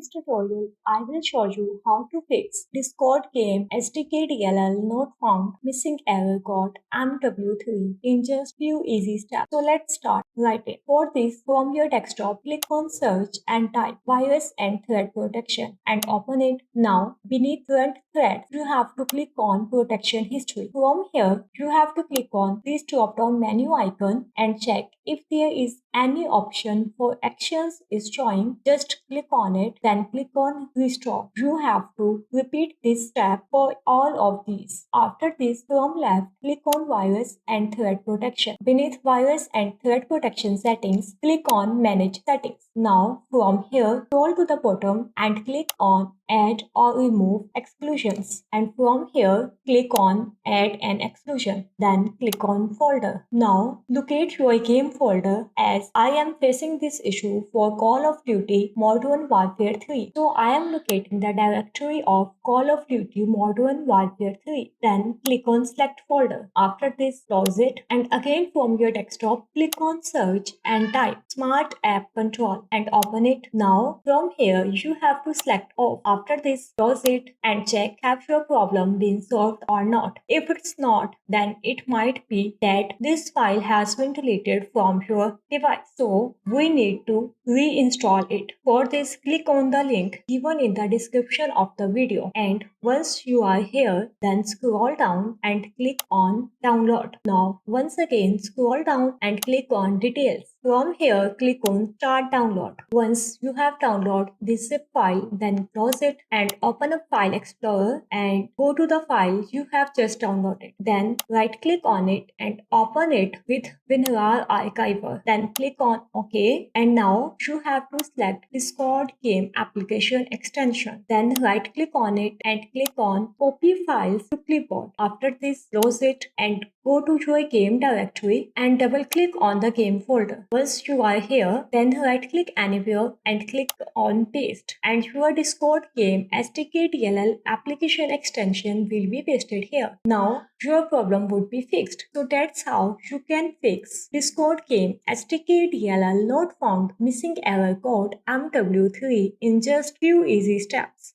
this tutorial, I will show you how to fix Discord game SDK DLL not found missing error code MW3 in just few easy steps. So let's start right in. For this, from your desktop, click on search and type virus and threat protection and open it. Now, beneath current threat, you have to click on protection history. From here, you have to click on this drop-down menu icon and check if there is any option for actions is showing. Just click on it, then click on restore. You have to repeat this step for all of these. After this, from left, click on virus and threat protection. Beneath virus and threat protection settings, click on manage settings. Now, from here, scroll to the bottom and click on add or remove exclusions, and from here click on add an exclusion, then click on folder. Now locate your game folder, as I am facing this issue for Call of Duty Modern Warfare 3, so I am locating the directory of Call of Duty Modern Warfare 3. Then click on select folder. After this, close it, and again from your desktop click on search and type smart app control and open it. Now from here you have to select off. After this, close it and check have your problem been solved or not. If it's not, then it might be that this file has been deleted from your device, so we need to reinstall it. For this, click on the link given in the description of the video, and once you are here, then scroll down and click on download. Now once again scroll down and click on details. From here, click on start download. Once you have downloaded this zip file, then close it and open up File Explorer and go to the file you have just downloaded. Then right click on it and open it with WinRAR Archiver. Then click on OK, and now you have to select Discord Game Application Extension. Then right click on it and click on Copy Files to Clipboard. After this, close it and go to your game directory and double click on the game folder. Once you are here, then right click anywhere and click on paste, and your Discord game SDK DLL application extension will be pasted here. Now your problem would be fixed. So that's how you can fix Discord game SDK DLL not found missing error code MW3 in just few easy steps.